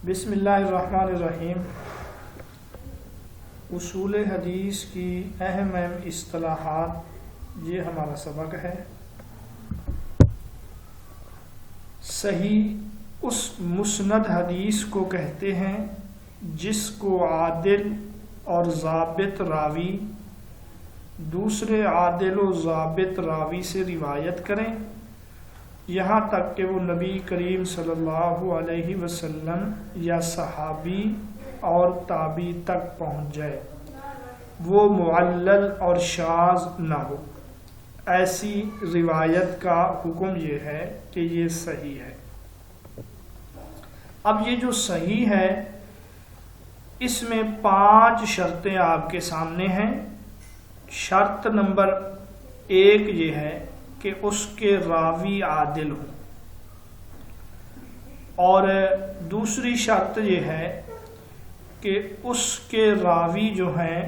بسم اللہ الرحمن الرحیم۔ اصول حدیث کی اہم اصطلاحات، یہ ہمارا سبق ہے۔ صحیح اس مسند حدیث کو کہتے ہیں جس کو عادل اور ضابط راوی دوسرے عادل و ضابط راوی سے روایت کریں، یہاں تک کہ وہ نبی کریم صلی اللہ علیہ وسلم یا صحابی اور تابعی تک پہنچ جائے، وہ معلل اور شاذ نہ ہو۔ ایسی روایت کا حکم یہ ہے کہ یہ صحیح ہے۔ اب یہ جو صحیح ہے، اس میں 5 شرطیں آپ کے سامنے ہیں۔ شرط نمبر 1 یہ ہے کہ اس کے راوی عادل ہوں، اور دوسری شرط یہ ہے کہ اس کے راوی جو ہیں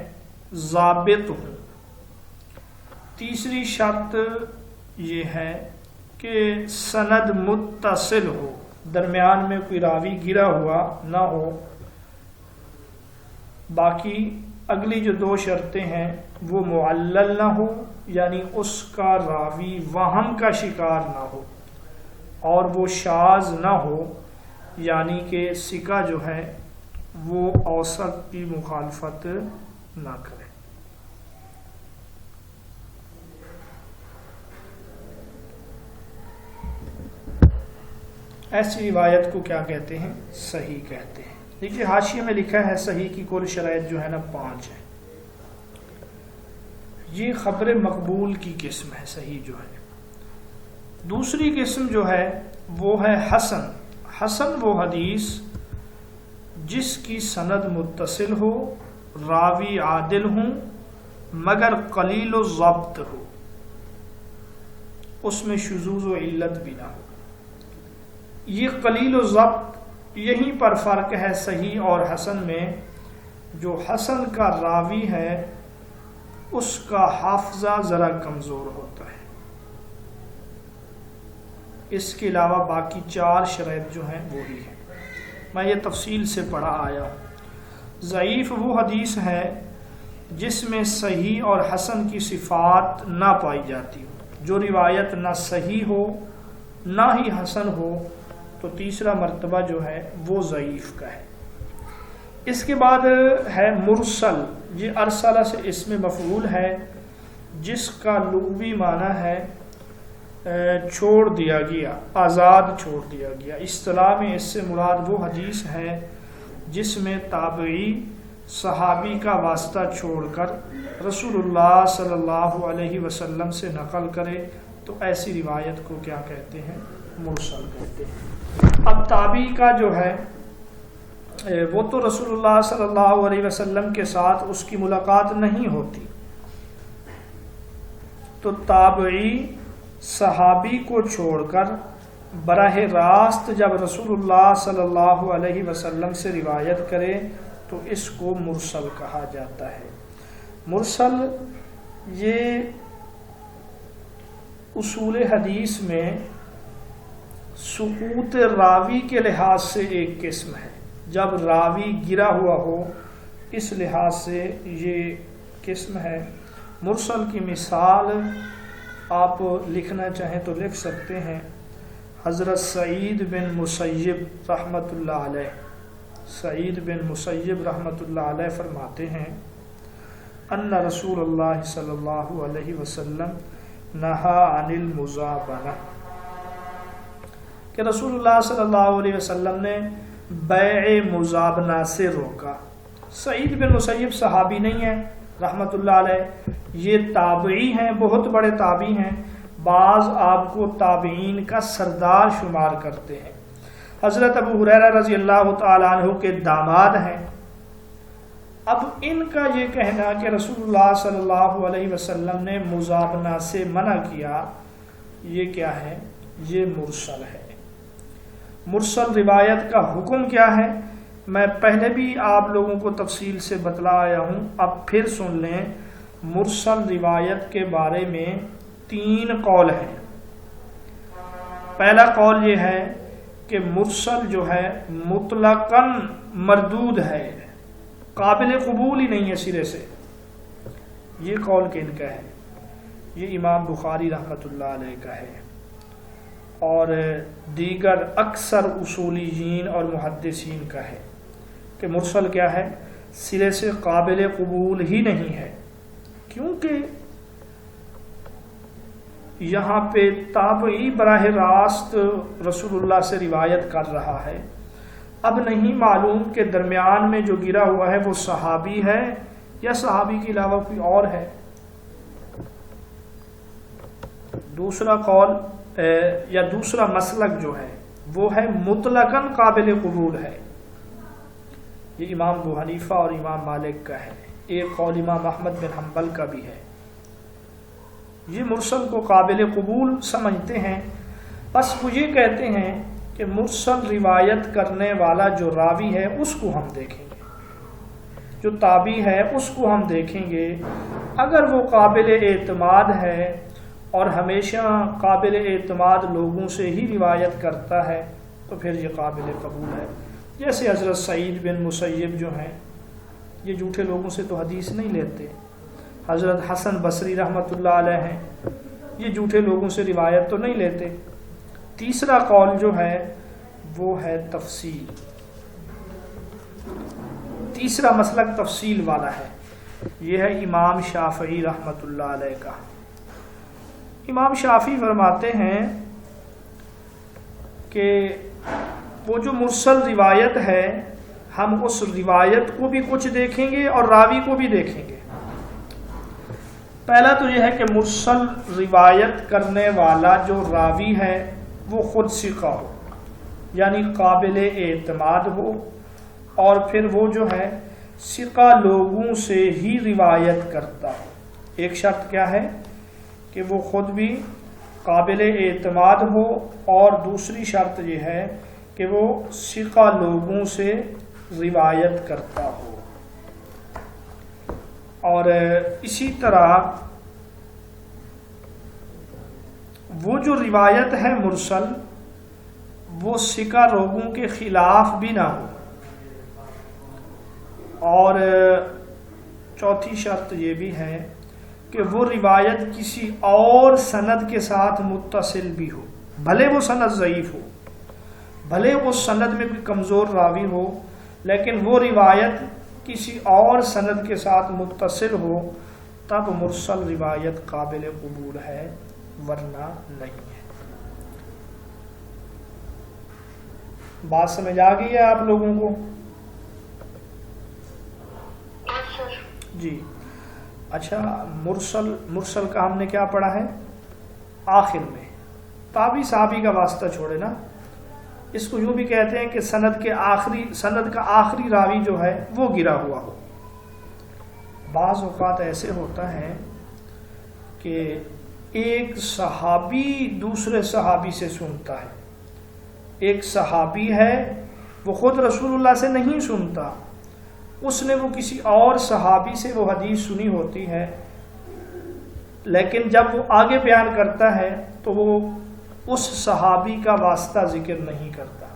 ضابط ہوں۔ تیسری شرط یہ ہے کہ سند متصل ہو، درمیان میں کوئی راوی گرا ہوا نہ ہو۔ باقی اگلی جو 2 شرطیں ہیں وہ معلل نہ ہو، یعنی اس کا راوی وہم کا شکار نہ ہو، اور وہ شاذ نہ ہو، یعنی کہ ثقہ جو ہے وہ اوثق کی مخالفت نہ کرے۔ ایسی روایت کو کیا کہتے ہیں؟ صحیح کہتے ہیں۔ دیکھیے حاشیے میں لکھا ہے صحیح کی کل شرائط جو ہے نا 5 ہے۔ یہ خبر مقبول کی قسم ہے صحیح جو ہے۔ دوسری قسم جو ہے وہ ہے حسن۔ حسن وہ حدیث جس کی سند متصل ہو، راوی عادل ہوں مگر قلیل و ضبط ہو، اس میں شذوذ و علت بھی نہ ہو۔ یہ قلیل و ضبط، یہیں پر فرق ہے صحیح اور حسن میں۔ جو حسن کا راوی ہے اس کا حافظہ ذرا کمزور ہوتا ہے، اس کے علاوہ باقی 4 شرائط جو ہیں وہی ہیں۔ میں یہ تفصیل سے پڑھا آیا ہوں۔ ضعیف وہ حدیث ہے جس میں صحیح اور حسن کی صفات نہ پائی جاتی ہو۔ جو روایت نہ صحیح ہو نہ ہی حسن ہو تو تیسرا مرتبہ جو ہے وہ ضعیف کا ہے۔ اس کے بعد ہے مرسل۔ یہ ارسلہ سے اسم مفعول ہے جس کا لغوی معنی ہے چھوڑ دیا گیا، آزاد چھوڑ دیا گیا۔ اصطلاح میں اس سے مراد وہ حدیث ہے جس میں تابعی صحابی کا واسطہ چھوڑ کر رسول اللہ صلی اللہ علیہ وسلم سے نقل کرے، تو ایسی روایت کو کیا کہتے ہیں؟ مرسل کہتے ہیں۔ اب تابعی کا جو ہے وہ تو رسول اللہ صلی اللہ علیہ وسلم کے ساتھ اس کی ملاقات نہیں ہوتی، تو تابعی صحابی کو چھوڑ کر براہ راست جب رسول اللہ صلی اللہ علیہ وسلم سے روایت کرے تو اس کو مرسل کہا جاتا ہے۔ مرسل یہ اصول حدیث میں سقوط راوی کے لحاظ سے ایک قسم ہے۔ جب راوی گرا ہوا ہو، اس لحاظ سے یہ قسم ہے۔ مرسل کی مثال آپ لکھنا چاہیں تو لکھ سکتے ہیں۔ حضرت سعید بن مسیب رحمۃ اللہ علیہ، سعید بن مسیب رحمۃ اللہ علیہ فرماتے ہیں ان رسول اللہ صلی اللہ علیہ وسلم نہا عن المزابنہ، کہ رسول اللہ صلی اللہ علیہ وسلم نے بیع مزابنہ سے روکا۔ سعید بن مسیب صحابی نہیں ہے رحمۃ اللہ علیہ، یہ تابعی ہیں، بہت بڑے تابعی ہیں، بعض آپ کو تابعین کا سردار شمار کرتے ہیں۔ حضرت ابو ہریرہ رضی اللہ تعالیٰ عنہ کے داماد ہیں۔ اب ان کا یہ کہنا کہ رسول اللہ صلی اللہ علیہ وسلم نے مزابنہ سے منع کیا، یہ کیا ہے؟ یہ مرسل ہے۔ مرسل روایت کا حکم کیا ہے؟ میں پہلے بھی آپ لوگوں کو تفصیل سے بتلایا ہوں، اب پھر سن لیں۔ مرسل روایت کے بارے میں 3 قول ہیں۔ پہلا قول یہ ہے کہ مرسل جو ہے مطلقاً مردود ہے، قابل قبول ہی نہیں ہے سرے سے، یہ قول کن کا ہے؟ یہ امام بخاری رحمۃ اللہ علیہ کا ہے، اور دیگر اکثر اصولیین اور محدثین کا ہے کہ مرسل کیا ہے؟ سرے سے قابل قبول ہی نہیں ہے، کیونکہ یہاں پہ تابعی براہ راست رسول اللہ سے روایت کر رہا ہے، اب نہیں معلوم کہ درمیان میں جو گرا ہوا ہے وہ صحابی ہے یا صحابی کے علاوہ کوئی اور ہے۔ دوسرا قول یا دوسرا مسلک جو ہے وہ ہے مطلقاً قابل قبول ہے، یہ امام ابو حنیفہ اور امام مالک کا ہے، ایک قول امام احمد بن حنبل کا بھی ہے، یہ مرسل کو قابل قبول سمجھتے ہیں۔ بس وہ یہ کہتے ہیں کہ مرسل روایت کرنے والا جو راوی ہے اس کو ہم دیکھیں گے، جو تابعی ہے اس کو ہم دیکھیں گے، اگر وہ قابل اعتماد ہے اور ہمیشہ قابل اعتماد لوگوں سے ہی روایت کرتا ہے تو پھر یہ قابل قبول ہے۔ جیسے حضرت سعید بن مسیب جو ہیں، یہ جھوٹے لوگوں سے تو حدیث نہیں لیتے، حضرت حسن بصری رحمۃ اللہ علیہ ہیں، یہ جھوٹے لوگوں سے روایت تو نہیں لیتے۔ تیسرا قول جو ہے وہ ہے تفصیل، تیسرا مسلک تفصیل والا ہے، یہ ہے امام شافعی رحمۃ اللہ علیہ کا۔ امام شافعی فرماتے ہیں کہ وہ جو مرسل روایت ہے ہم اس روایت کو بھی کچھ دیکھیں گے اور راوی کو بھی دیکھیں گے۔ پہلا تو یہ ہے کہ مرسل روایت کرنے والا جو راوی ہے وہ خود ثقہ ہو، یعنی قابل اعتماد ہو، اور پھر وہ جو ہے ثقہ لوگوں سے ہی روایت کرتا ہو۔ ایک شرط کیا ہے کہ وہ خود بھی قابل اعتماد ہو، اور دوسری شرط یہ ہے کہ وہ ثقہ لوگوں سے روایت کرتا ہو۔ اور اسی طرح وہ جو روایت ہے مرسل وہ ثقہ لوگوں کے خلاف بھی نہ ہو، اور چوتھی شرط یہ بھی ہے کہ وہ روایت کسی اور سند کے ساتھ متصل بھی ہو، بھلے وہ سند ضعیف ہو، بھلے اس سند میں کوئی کمزور راوی ہو، لیکن وہ روایت کسی اور سند کے ساتھ متصل ہو، تب مرسل روایت قابل قبول ہے، ورنہ نہیں ہے۔ بات سمجھ آ گئی ہے آپ لوگوں کو؟ جی اچھا، مرسل کا ہم نے کیا پڑھا ہے؟ آخر میں تابعی صحابی کا واسطہ چھوڑے نا، اس کو یوں بھی کہتے ہیں کہ سند کا آخری راوی جو ہے وہ گرا ہوا ہو۔ بعض اوقات ایسے ہوتا ہے کہ ایک صحابی دوسرے صحابی سے سنتا ہے، ایک صحابی ہے وہ خود رسول اللہ سے نہیں سنتا، اس نے وہ کسی اور صحابی سے وہ حدیث سنی ہوتی ہے، لیکن جب وہ آگے بیان کرتا ہے تو وہ اس صحابی کا واسطہ ذکر نہیں کرتا،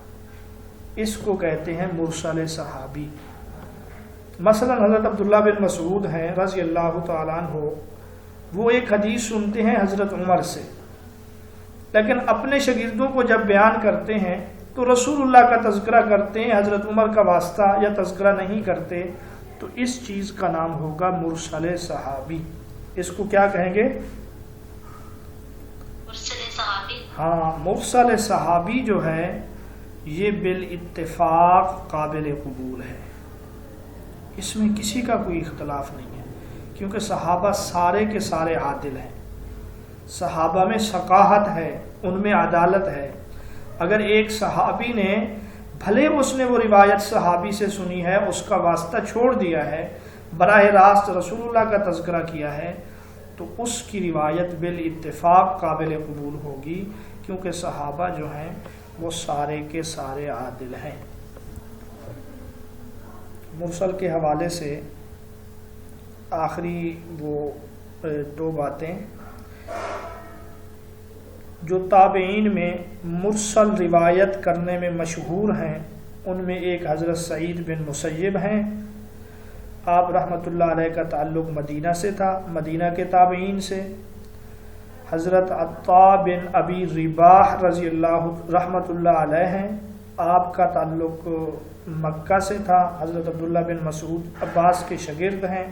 اس کو کہتے ہیں مرسل صحابی۔ مثلا حضرت عبداللہ بن مسعود ہیں رضی اللہ تعالیٰ عنہ، وہ ایک حدیث سنتے ہیں حضرت عمر سے، لیکن اپنے شاگردوں کو جب بیان کرتے ہیں تو رسول اللہ کا تذکرہ کرتے ہیں، حضرت عمر کا واسطہ یا تذکرہ نہیں کرتے، تو اس چیز کا نام ہوگا مرسل صحابی۔ اس کو کیا کہیں گے؟ مرسل صحابی۔ ہاں، مرسل صحابی جو ہے یہ بالاتفاق قابل قبول ہے، اس میں کسی کا کوئی اختلاف نہیں ہے، کیونکہ صحابہ سارے کے سارے عادل ہیں، صحابہ میں ثقاہت ہے، ان میں عدالت ہے۔ اگر ایک صحابی نے بھلے اس نے وہ روایت صحابی سے سنی ہے، اس کا واسطہ چھوڑ دیا ہے، براہ راست رسول اللہ کا تذکرہ کیا ہے، تو اس کی روایت بالاتفاق قابل قبول ہوگی، کیونکہ صحابہ جو ہیں وہ سارے کے سارے عادل ہیں۔ مرسل کے حوالے سے آخری وہ دو باتیں، جو تابعین میں مرسل روایت کرنے میں مشہور ہیں ان میں ایک حضرت سعید بن مسیب ہیں. آپ رحمۃ اللہ علیہ کا تعلق مدینہ سے تھا، مدینہ کے تابعین سے. حضرت عطا بن ابی رباح رضی اللہ رحمۃ اللہ علیہ ہیں، آپ کا تعلق مکہ سے تھا. حضرت عبداللہ بن مسعود عباس کے شاگرد ہیں.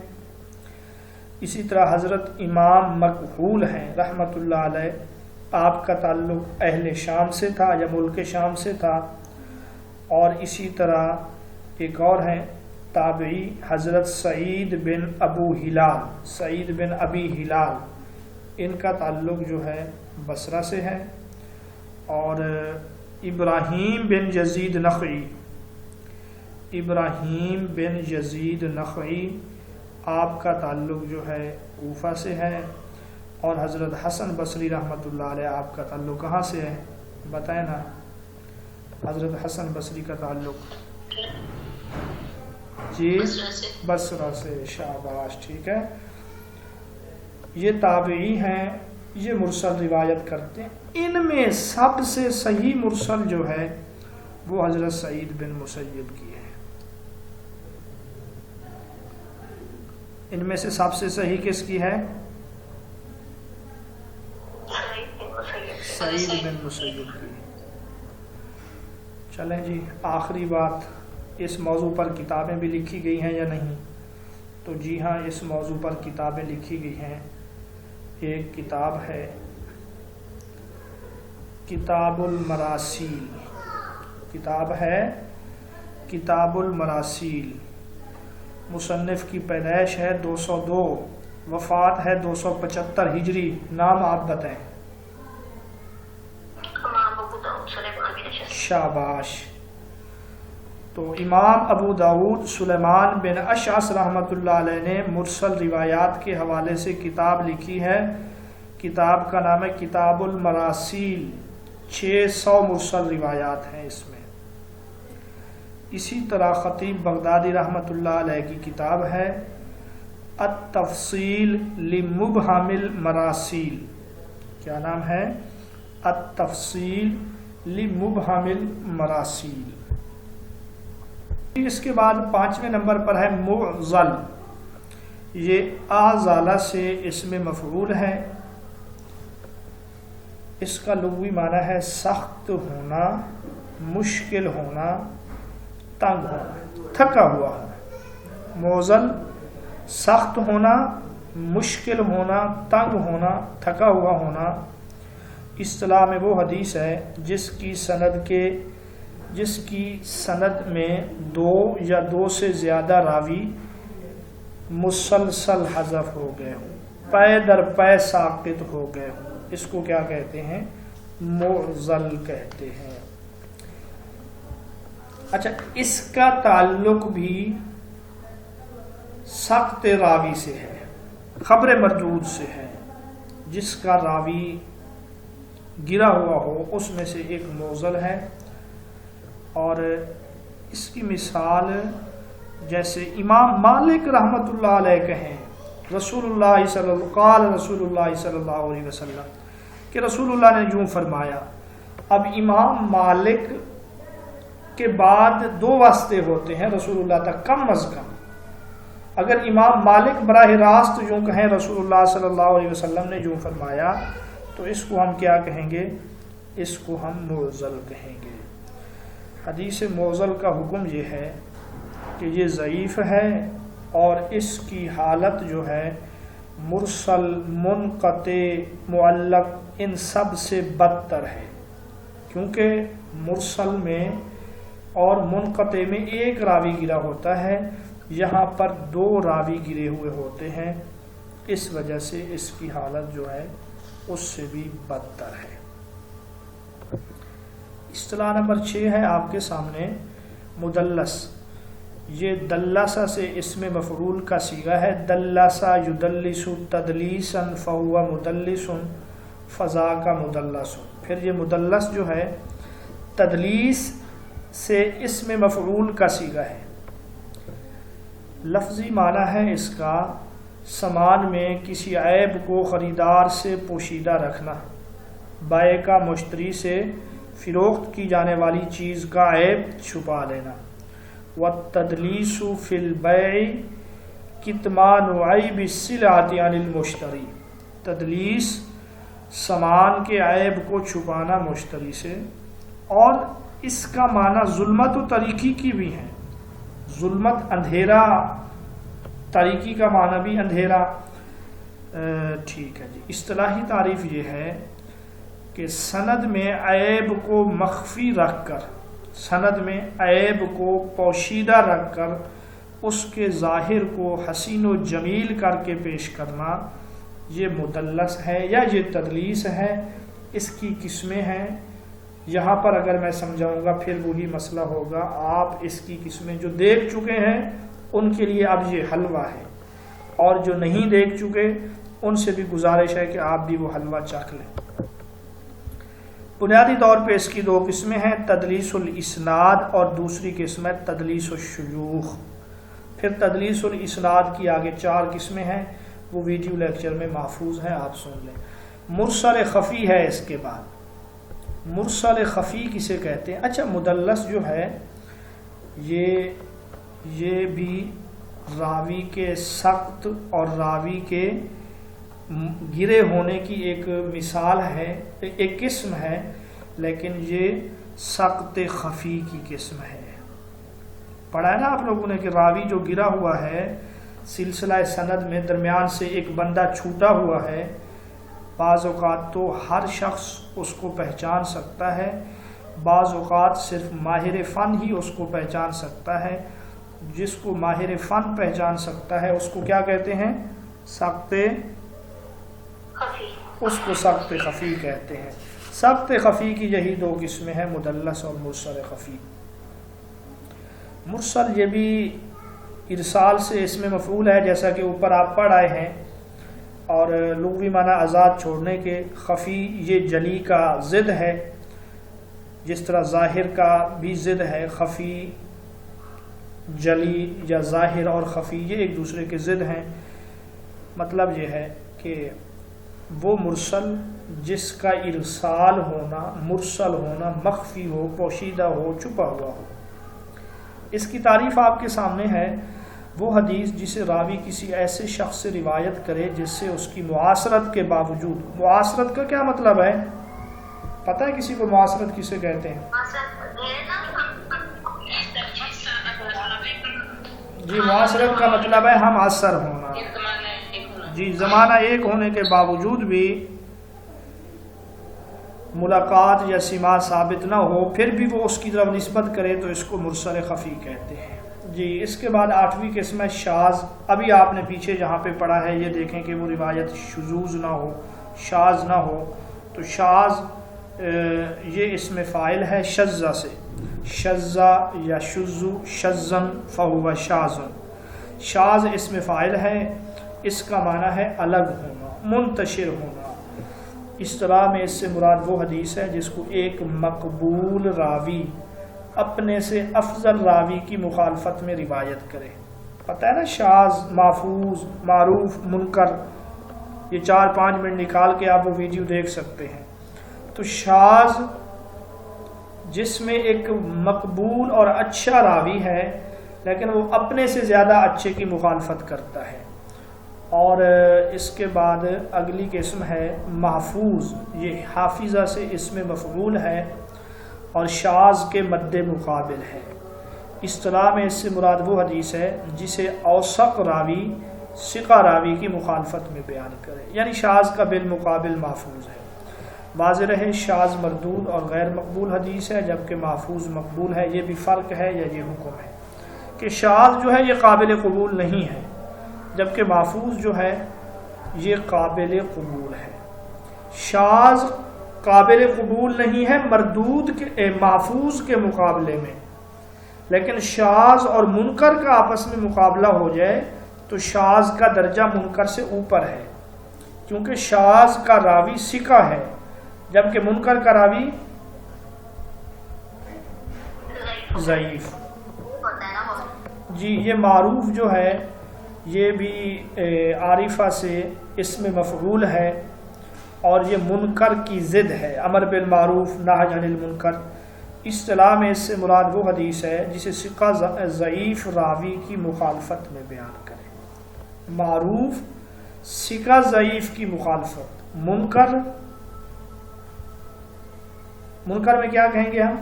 اسی طرح حضرت امام مکحول ہیں رحمۃ اللہ علیہ، آپ کا تعلق اہل شام سے تھا یا ملک شام سے تھا. اور اسی طرح ایک اور ہیں تابعی حضرت سعید بن ابو ہلال، سعید بن ابی ہلال، ان کا تعلق جو ہے بصرہ سے ہے. اور ابراہیم بن یزید نخعی، ابراہیم بن یزید نخعی آپ کا تعلق جو ہے کوفہ سے ہے. اور حضرت حسن بصری رحمۃ اللہ علیہ آپ کا تعلق کہاں سے ہے بتائیں نا؟ حضرت حسن بصری کا تعلق جی بصرہ سے. شاباش، ٹھیک ہے. یہ تابعی ہیں، یہ مرسل روایت کرتے ہیں. ان میں سب سے صحیح مرسل جو ہے وہ حضرت سعید بن مسیب کی ہے. ان میں سے سب سے صحیح کس کی ہے؟ سعید بن مسیب کی. چلیں جی، آخری بات، اس موضوع پر کتابیں بھی لکھی گئی ہیں یا نہیں؟ تو جی ہاں، اس موضوع پر کتابیں لکھی گئی ہیں. ایک کتاب ہے کتاب المراسیل، کتاب ہے کتاب المراسیل. مصنف کی پیدائش ہے 202، وفات ہے 275 ہجری. نام آپ بتائیں. شاباش. تو امام ابو داود سلیمان بن اشعث رحمۃ اللہ علیہ نے مرسل روایات کے حوالے سے کتاب لکھی ہے. کتاب کا نام ہے کتاب المراسیل. 600 مرسل روایات ہیں اس میں. اسی طرح خطیب بغدادی رحمۃ اللہ علیہ کی کتاب ہے التفصیل لمبہم المراسیل. کیا نام ہے؟ التفصیل لمبہم المراسیل. اس کے بعد 5ویں نمبر پر ہے معضل. یہ آزالہ سے اسم مفعول ہے. اس کا لغوی معنی ہے سخت ہونا، مشکل ہونا، تنگ ہونا، تھکا ہوا ہونا. معضل سخت ہونا، مشکل ہونا، تنگ ہونا، تھکا ہوا ہونا. اصطلاح میں وہ حدیث ہے جس کی سند میں 2 یا 2 سے زیادہ راوی مسلسل حذف ہو گئے ہوں، پے در پے ساقط ہو گئے ہوں. اس کو کیا کہتے ہیں؟ معضل کہتے ہیں. اچھا، اس کا تعلق بھی سقط راوی سے ہے، خبر مردود سے ہے. جس کا راوی گرا ہوا ہو اس میں سے ایک معضل ہے. اور اس کی مثال جیسے امام مالک رحمۃ اللہ علیہ کہیں رسول اللہ صلی اللہ علیہ وسلم کہ رسول اللہ نے یوں فرمایا. اب امام مالک کے بعد 2 واسطے ہوتے ہیں رسول اللہ تک کم از کم. اگر امام مالک براہ راست یوں کہیں رسول اللہ صلی اللہ علیہ وسلم نے یوں فرمایا تو اس کو ہم کیا کہیں گے؟ اس کو ہم معضل کہیں گے. حدیث معضل کا حکم یہ ہے کہ یہ ضعیف ہے اور اس کی حالت جو ہے مرسل، منقطع، معلق ان سب سے بدتر ہے. کیونکہ مرسل میں اور منقطع میں ایک راوی گرا ہوتا ہے، یہاں پر 2 راوی گرے ہوئے ہوتے ہیں. اس وجہ سے اس کی حالت جو ہے اس سے بھی بدتر ہے. اصطلاح نمبر 6 ہے آپ کے سامنے مدلس. یہ دلسہ سے اسم مفعول کا صیغہ ہے. دلسہ یدلس تدلیسا فہو مدلس فذاک مدلس. پھر یہ مدلس جو ہے تدلیس سے اسم مفعول کا صیغہ ہے. لفظی معنی ہے اس کا سامان میں کسی عیب کو خریدار سے پوشیدہ رکھنا. بائع کا مشتری سے فروخت کی جانے والی چیز کا عیب چھپا لینا. والتدلیس فی البیع کتمان عیب السلعۃ عن المشتری. تدلیس سامان کے عیب کو چھپانا مشتری سے، اور اس کا معنی ظلمت و تاریکی کی بھی ہے. ظلمت اندھیرا، تاریکی کا معنی بھی اندھیرا. ٹھیک ہے جی. اصطلاحی تعریف یہ ہے کہ سند میں عیب کو مخفی رکھ کر، سند میں عیب کو پوشیدہ رکھ کر اس کے ظاہر کو حسین و جمیل کر کے پیش کرنا، یہ مدلس ہے یا یہ تدلیس ہے. اس کی قسمیں ہیں. یہاں پر اگر میں سمجھاؤں گا پھر وہی مسئلہ ہوگا. آپ اس کی قسمیں جو دیکھ چکے ہیں ان کے لیے اب یہ حلوہ ہے، اور جو نہیں دیکھ چکے ان سے بھی گزارش ہے کہ آپ بھی وہ حلوہ چکھ لیں. بنیادی طور پہ اس کی دو قسمیں ہیں، تدلیس الاسناد اور دوسری قسم ہے تدلیس الشیوخ. پھر تدلیس الاسناد کی آگے 4 قسمیں ہیں، وہ ویڈیو لیکچر میں محفوظ ہیں، آپ سن لیں. مرسل خفی ہے اس کے بعد. مرسل خفی کسے کہتے ہیں؟ اچھا، مدلس جو ہے یہ بھی راوی کے سقط اور راوی کے گرے ہونے کی ایک مثال ہے، ایک قسم ہے، لیکن یہ سقط خفی کی قسم ہے. پڑھا ہے نا آپ لوگوں نے کہ راوی جو گرا ہوا ہے سلسلہ سند میں، درمیان سے ایک بندہ چھوٹا ہوا ہے. بعض اوقات تو ہر شخص اس کو پہچان سکتا ہے، بعض اوقات صرف ماہر فن ہی اس کو پہچان سکتا ہے. جس کو ماہر فن پہچان سکتا ہے اس کو کیا کہتے ہیں؟ سقط خفی. اس کو سقط خفی کہتے ہیں. سقط خفی کی یہی 2 قسمیں ہیں، مدلس اور مرسل خفی. مرسل یہ بھی ارسال سے اس میں مفعول ہے، جیسا کہ اوپر آپ پڑھ آئے ہیں، اور لغوی معنی آزاد چھوڑنے کے. خفی یہ جلی کا ضد ہے، جس طرح ظاہر کا بھی ضد ہے. خفی، جلی یا ظاہر اور خفی یہ ایک دوسرے کے ضد ہیں. مطلب یہ ہے کہ وہ مرسل جس کا ارسال ہونا، مرسل ہونا مخفی ہو، پوشیدہ ہو، چھپا ہوا ہو. اس کی تعریف آپ کے سامنے ہے. وہ حدیث جسے راوی کسی ایسے شخص سے روایت کرے جس سے اس کی معاصرت کے باوجود. معاصرت کا کیا مطلب ہے؟ پتہ ہے کسی کو معاصرت کسے کہتے ہیں؟ جی، معاصرت کا مطلب ہے ہم عصر ہونا. جی، زمانہ ایک ہونے کے باوجود بھی ملاقات یا سماع ثابت نہ ہو، پھر بھی وہ اس کی طرف نسبت کرے تو اس کو مرسل خفی کہتے ہیں. جی، اس کے بعد 8ویں قسم ہے شاذ. ابھی آپ نے پیچھے جہاں پہ پڑھا ہے یہ دیکھیں کہ وہ روایت شذوذ نہ ہو، شاذ نہ ہو. تو شاذ یہ اسم فاعل ہے شذ سے. شذ یا شذ، شذن فہو شاذ. شاذ اسم فاعل ہے، اس کا معنی ہے الگ ہونا، منتشر ہونا. اصطلاح میں اس سے مراد وہ حدیث ہے جس کو ایک مقبول راوی اپنے سے افضل راوی کی مخالفت میں روایت کرے. پتہ ہے نا، شاذ، محفوظ، معروف، منکر، یہ 4-5 منٹ نکال کے آپ وہ ویڈیو دیکھ سکتے ہیں. تو شاذ جس میں ایک مقبول اور اچھا راوی ہے لیکن وہ اپنے سے زیادہ اچھے کی مخالفت کرتا ہے. اور اس کے بعد اگلی قسم ہے محفوظ. یہ حافظہ سے اسم مفعول ہے اور شاذ کے مد مقابل ہے. اصطلاح میں اس سے مراد وہ حدیث ہے جسے اوثق راوی ثقہ راوی کی مخالفت میں بیان کرے، یعنی شاذ کا بالمقابل محفوظ ہے. واضح رہے شاذ مردود اور غیر مقبول حدیث ہے جبکہ محفوظ مقبول ہے. یہ بھی فرق ہے یا یہ حکم ہے کہ شاذ جو ہے یہ قابل قبول نہیں ہے، جبکہ محفوظ جو ہے یہ قابل قبول ہے. شاذ قابل قبول نہیں ہے مردود کے محفوظ کے مقابلے میں، لیکن شاذ اور منکر کا آپس میں مقابلہ ہو جائے تو شاذ کا درجہ منکر سے اوپر ہے، کیونکہ شاذ کا راوی ثقہ ہے جبکہ منکر کا راوی ضعیف. جی، یہ معروف جو ہے یہ بھی عارفہ سے اسم مفعول ہے اور یہ منکر کی ضد ہے، امر بالمعروف نہی عن المنکر۔ اصطلاح میں اس سے مراد وہ حدیث ہے جسے ثقہ ضعیف راوی کی مخالفت میں بیان کرے۔ معروف ثقہ ضعیف کی مخالفت، منکر میں کیا کہیں گے ہم؟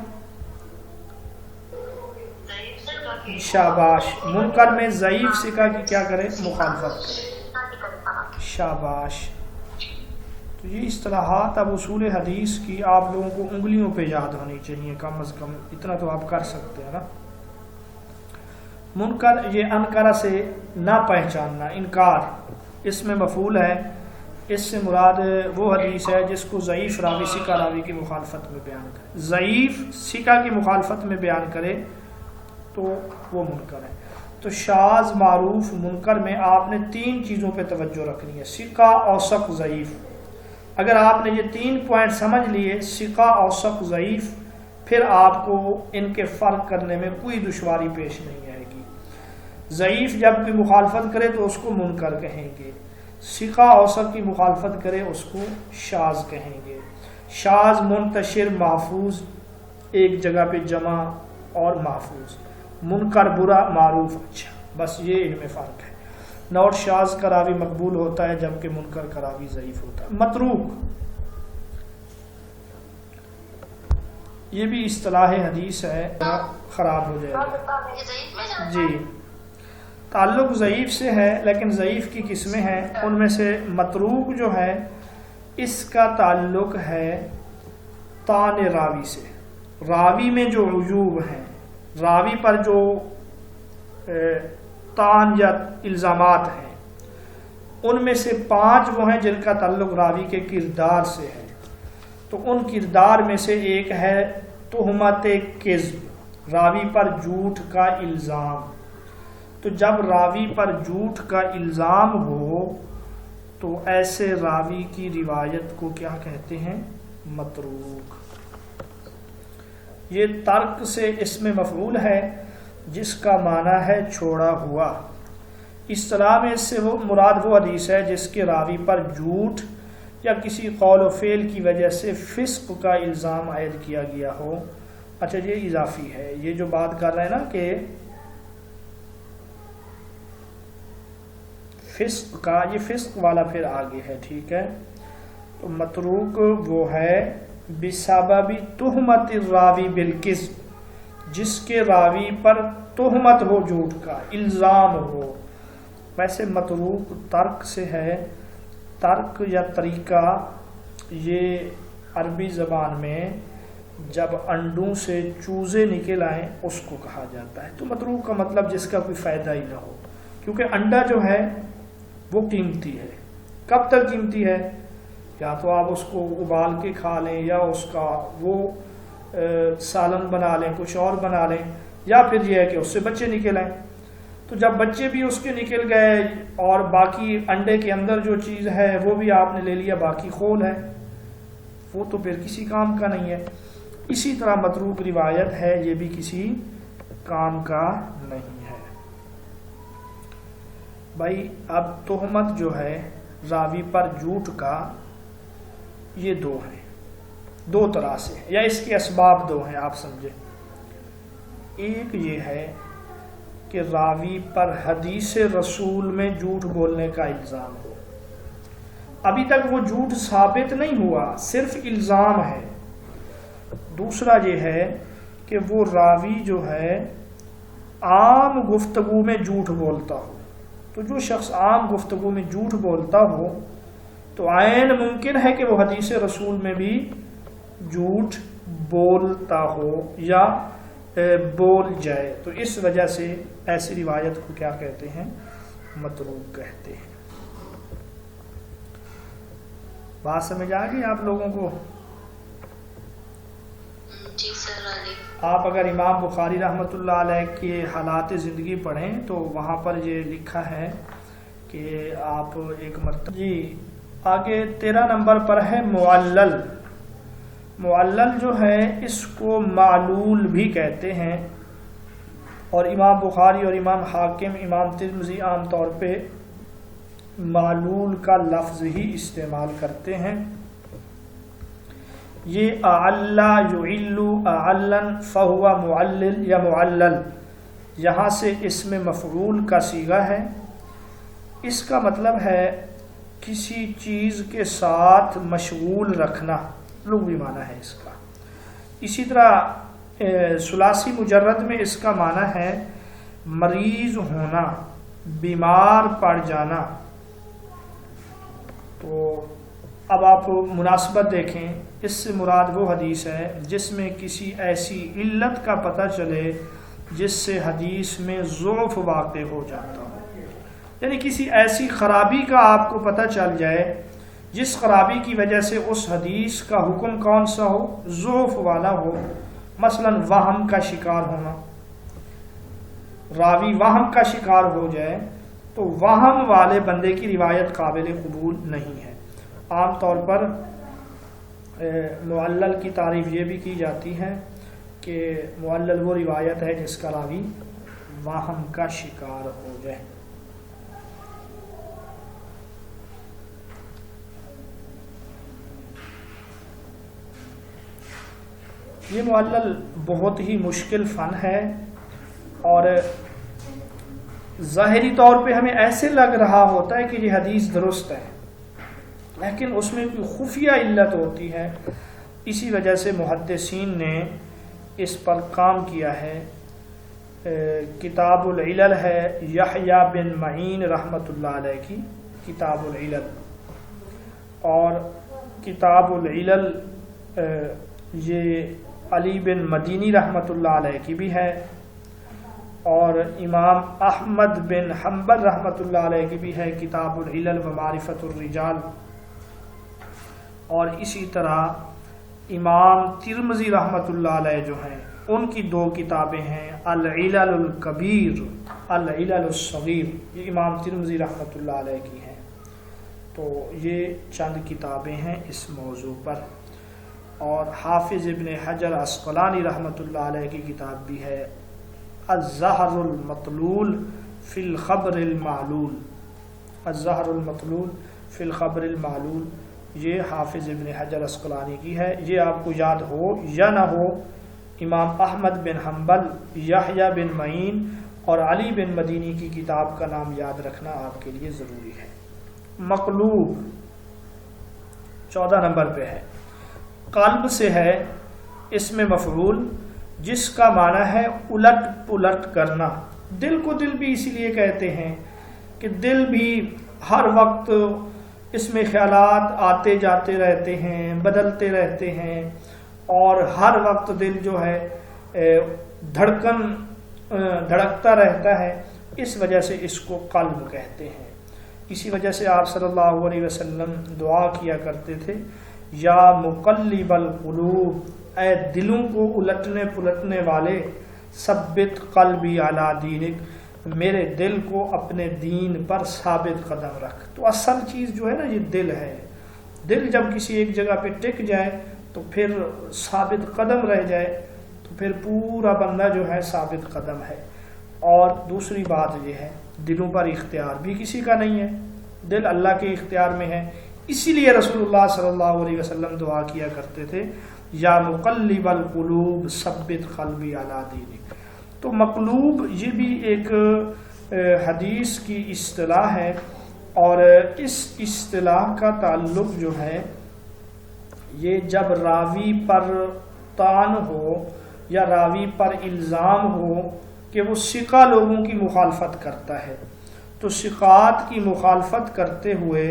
شاباش، منکر میں ضعیف ثقہ کی کیا کرے؟ مخالفت کرے، شاباش۔ تو یہ اصطلاحات اب اصول حدیث کی آپ لوگوں کو انگلیوں پہ یاد ہونی چاہیے، کم از کم اتنا تو آپ کر سکتے ہیں نا۔ منکر یہ انکرہ سے نہ پہچاننا، انکار، اس میں مفعول ہے، اس سے مراد وہ حدیث ہے جس کو ضعیف راوی ثقہ راوی کی مخالفت میں بیان کرے، ضعیف ثقہ کی مخالفت میں بیان کرے تو وہ منکر ہے۔ تو شاذ، معروف، منکر میں آپ نے 3 چیزوں پہ توجہ رکھنی ہے، ثقہ، اوثق، ضعیف۔ اگر آپ نے یہ 3 پوائنٹ سمجھ لیے، ثقہ، اوثق، ضعیف، پھر آپ کو ان کے فرق کرنے میں کوئی دشواری پیش نہیں آئے گی۔ ضعیف جب کوئی مخالفت کرے تو اس کو منکر کہیں گے، ثقہ اوثق کی مخالفت کرے اس کو شاذ کہیں گے۔ شاذ منتشر، محفوظ، ایک جگہ پہ جمع اور محفوظ، منکر برا، معروف اچھا، بس یہ ان میں فرق ہے۔ نوٹ شاذ کا راوی مقبول ہوتا ہے جبکہ منکر کا راوی ضعیف ہوتا ہے۔ متروک، یہ بھی اصطلاح حدیث ہے، خراب ہو جائے گا جی۔ تعلق ضعیف سے ہے، لیکن ضعیف کی قسمیں ہیں، ان میں سے متروک جو ہے اس کا تعلق ہے طعن راوی سے، راوی میں جو عیوب ہیں، راوی پر جو طعن یا الزامات ہیں، ان میں سے 5 وہ ہیں جن کا تعلق راوی کے کردار سے ہے۔ تو ان کردار میں سے ایک ہے تہمت کذب، راوی پر جھوٹ کا الزام۔ تو جب راوی پر جھوٹ کا الزام ہو تو ایسے راوی کی روایت کو کیا کہتے ہیں؟ متروک۔ یہ ترک سے اسم مفعول ہے جس کا معنی ہے چھوڑا ہوا۔ اصطلاح میں اس سے وہ مراد وہ حدیث ہے جس کے راوی پر جھوٹ یا کسی قول و فعل کی وجہ سے فسق کا الزام عائد کیا گیا ہو۔ اچھا یہ اضافی ہے، یہ جو بات کر رہے ہیں نا کہ فسق کا، یہ فسق والا پھر آگے ہے، ٹھیک ہے۔ تو متروک وہ ہے بسبب تہمت الراوی بالکذب، جس کے راوی پر تہمت ہو، جھوٹ کا الزام ہو۔ ویسے متروک ترک سے ہے، ترک یا طریقہ یہ عربی زبان میں جب انڈوں سے چوزے نکل آئیں اس کو کہا جاتا ہے۔ تو متروک کا مطلب جس کا کوئی فائدہ ہی نہ ہو، کیونکہ انڈا جو ہے وہ قیمتی ہے۔ کب تک قیمتی ہے؟ یا تو آپ اس کو ابال کے کھا لیں، یا اس کا وہ سالن بنا لیں، کچھ اور بنا لیں، یا پھر یہ ہے کہ اس سے بچے نکل آئیں۔ تو جب بچے بھی اس کے نکل گئے اور باقی انڈے کے اندر جو چیز ہے وہ بھی آپ نے لے لیا، باقی خول ہے، وہ تو پھر کسی کام کا نہیں ہے۔ اسی طرح متروک روایت ہے، یہ بھی کسی کام کا نہیں ہے۔ بھائی اب تہمت جو ہے راوی پر جھوٹ کا، یہ 2 ہیں، 2 طرح سے، یا اس کے اسباب 2 ہیں، آپ سمجھیں۔ ایک یہ ہے کہ راوی پر حدیث رسول میں جھوٹ بولنے کا الزام ہو، ابھی تک وہ جھوٹ ثابت نہیں ہوا، صرف الزام ہے۔ دوسرا یہ ہے کہ وہ راوی جو ہے عام گفتگو میں جھوٹ بولتا ہو۔ تو جو شخص عام گفتگو میں جھوٹ بولتا ہو تو عین ممکن ہے کہ وہ حدیث رسول میں بھی جھوٹ بولتا ہو یا بول جائے۔ تو اس وجہ سے ایسی روایت کو کیا کہتے ہیں؟ متروک کہتے ہیں۔ بات سمجھ آ گئی آپ لوگوں کو؟ جی سر علی۔ آپ اگر امام بخاری رحمۃ اللہ علیہ کے حالات زندگی پڑھیں تو وہاں پر یہ لکھا ہے کہ آپ ایک مرتبہ، جی آگے 13 نمبر پر ہے معلل۔ معلل جو ہے اس کو معلول بھی کہتے ہیں، اور امام بخاری اور امام حاکم، امام ترمذی عام طور پہ معلول کا لفظ ہی استعمال کرتے ہیں۔ یہ اعلا یعلو اعلن فہو معلل یا معلل، یہاں سے اسم مفعول کا صیغہ ہے، اس کا مطلب ہے کسی چیز کے ساتھ مشغول رکھنا، لغوی معنی ہے اس کا۔ اسی طرح ثلاثی مجرد میں اس کا معنی ہے مریض ہونا، بیمار پڑ جانا۔ تو اب آپ مناسبت دیکھیں، اس سے مراد وہ حدیث ہے جس میں کسی ایسی علت کا پتہ چلے جس سے حدیث میں ضعف واقع ہو جاتا ہو، یعنی کسی ایسی خرابی کا آپ کو پتہ چل جائے جس خرابی کی وجہ سے اس حدیث کا حکم کون سا ہو، ضعف والا ہو، مثلا وہم کا شکار ہونا، راوی وہم کا شکار ہو جائے تو وہم والے بندے کی روایت قابل قبول نہیں ہے۔ عام طور پر معلل کی تعریف یہ بھی کی جاتی ہے کہ معلل وہ روایت ہے جس کا راوی وہم کا شکار ہو جائے۔ یہ معلل بہت ہی مشکل فن ہے، اور ظاہری طور پہ ہمیں ایسے لگ رہا ہوتا ہے کہ یہ حدیث درست ہے، لیکن اس میں کوئی خفیہ علت ہوتی ہے۔ اسی وجہ سے محدثین نے اس پر کام کیا ہے۔ کتاب العلل ہے یحییٰ بن معین رحمۃ اللہ علیہ کی کتاب العلل، اور کتاب العلل یہ علی بن مدینی رحمۃ اللہ علیہ کی بھی ہے، اور امام احمد بن حنبل رحمۃ اللہ علیہ کی بھی ہے کتاب العلل و معرفت الرجال، اور اسی طرح امام ترمذی رحمۃ اللہ علیہ جو ہیں ان کی دو کتابیں ہیں، العلل الکبیر، العلل الصغیر، یہ امام ترمذی رحمۃ اللہ علیہ کی ہیں۔ تو یہ چند کتابیں ہیں اس موضوع پر، اور حافظ ابن حجر عسقلانی رحمۃ اللہ علیہ کی کتاب بھی ہے الزہر المطلول فی الخبر المعلول، الزہر المطلول فی الخبر المعلول، یہ حافظ ابن حجر عسقلانی کی ہے۔ یہ آپ کو یاد ہو یا نہ ہو، امام احمد بن حنبل، یحییٰ بن معین اور علی بن مدینی کی کتاب کا نام یاد رکھنا آپ کے لیے ضروری ہے۔ مقلوب 14 نمبر پہ ہے، قلب سے ہے اسم مفعول جس کا معنی ہے الٹ پلٹ کرنا۔ دل کو دل بھی اسی لیے کہتے ہیں کہ دل بھی ہر وقت اس میں خیالات آتے جاتے رہتے ہیں، بدلتے رہتے ہیں، اور ہر وقت دل جو ہے دھڑکتا رہتا ہے، اس وجہ سے اس کو قلب کہتے ہیں۔ اسی وجہ سے آپ صلی اللہ علیہ وسلم دعا کیا کرتے تھے، یا مقلب القلوب، اے دلوں کو الٹنے پلٹنے والے، ثبت قلبی علی دینک، میرے دل کو اپنے دین پر ثابت قدم رکھ۔ تو اصل چیز جو ہے نا یہ دل ہے، دل جب کسی ایک جگہ پہ ٹک جائے تو پھر ثابت قدم رہ جائے تو پھر پورا بندہ جو ہے ثابت قدم ہے۔ اور دوسری بات یہ ہے دلوں پر اختیار بھی کسی کا نہیں ہے، دل اللہ کے اختیار میں ہے، اسی لیے رسول اللہ صلی اللہ علیہ وسلم دعا کیا کرتے تھے، یا مقلب القلوب ثبت قلبی علی دینک۔ تو مقلوب یہ بھی ایک حدیث کی اصطلاح ہے، اور اس اصطلاح کا تعلق جو ہے یہ جب راوی پر طعن ہو یا راوی پر الزام ہو کہ وہ ثقہ لوگوں کی مخالفت کرتا ہے، تو ثقات کی مخالفت کرتے ہوئے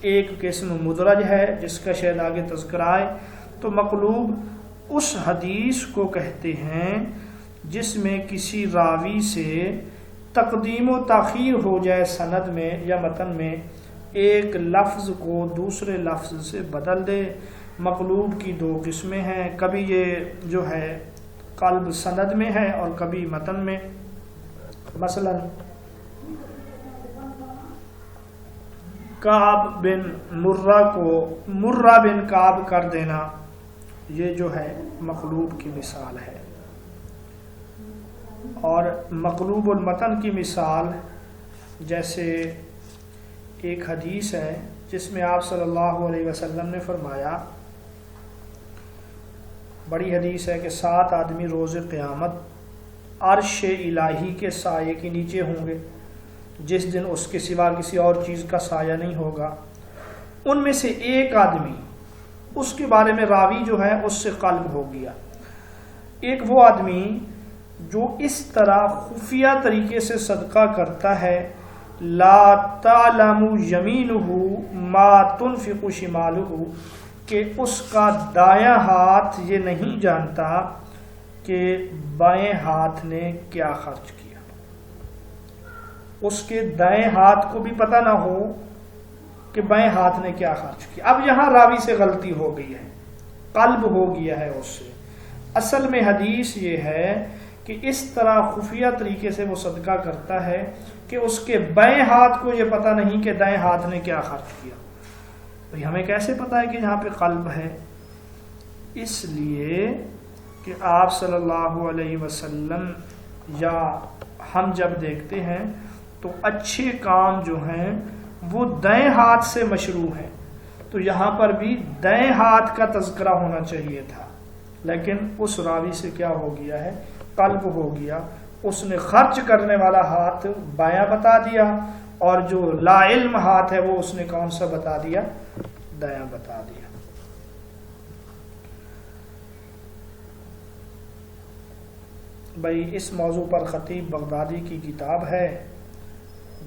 ایک قسم مدرج ہے جس کا شاید آگے تذکرہ ہے۔ تو مقلوب اس حدیث کو کہتے ہیں جس میں کسی راوی سے تقدیم و تاخیر ہو جائے سند میں یا متن میں، ایک لفظ کو دوسرے لفظ سے بدل دے۔ مقلوب کی دو قسمیں ہیں، کبھی یہ جو ہے قلب سند میں ہے اور کبھی متن میں۔ مثلا کعب بن مرہ کو مرہ بن کعب کر دینا، یہ جو ہے مقلوب کی مثال ہے۔ اور مقلوب المتن کی مثال جیسے ایک حدیث ہے جس میں آپ صلی اللہ علیہ وسلم نے فرمایا بڑی حدیث ہے کہ 7 آدمی روز قیامت عرش الہی کے سائے کے نیچے ہوں گے، جس دن اس کے سوا کسی اور چیز کا سایہ نہیں ہوگا۔ ان میں سے ایک آدمی، اس کے بارے میں راوی جو ہے اس سے قلب ہو گیا، ایک وہ آدمی جو اس طرح خفیہ طریقے سے صدقہ کرتا ہے، لا تعلم یمینہ ما تنفق شمالہ، کہ اس کا دایاں ہاتھ یہ نہیں جانتا کہ بائیں ہاتھ نے کیا خرچ کیا، اس کے دائیں ہاتھ کو بھی پتہ نہ ہو کہ بائیں ہاتھ نے کیا خرچ کیا۔ اب یہاں راوی سے غلطی ہو گئی ہے، قلب ہو گیا ہے اس سے۔ اصل میں حدیث یہ ہے کہ اس طرح خفیہ طریقے سے وہ صدقہ کرتا ہے کہ اس کے بائیں ہاتھ کو یہ پتہ نہیں کہ دائیں ہاتھ نے کیا خرچ کیا۔ تو ہمیں کیسے پتہ ہے کہ یہاں پہ قلب ہے؟ اس لیے کہ آپ صلی اللہ علیہ وسلم یا ہم جب دیکھتے ہیں تو اچھے کام جو ہیں وہ دائیں ہاتھ سے مشروع ہیں، تو یہاں پر بھی دائیں ہاتھ کا تذکرہ ہونا چاہیے تھا، لیکن اس راوی سے کیا ہو گیا ہے؟ قلب ہو گیا، اس نے خرچ کرنے والا ہاتھ بایاں بتا دیا، اور جو لا علم ہاتھ ہے وہ اس نے کون سا بتا دیا؟ دایاں بتا دیا۔ بھائی اس موضوع پر خطیب بغدادی کی کتاب ہے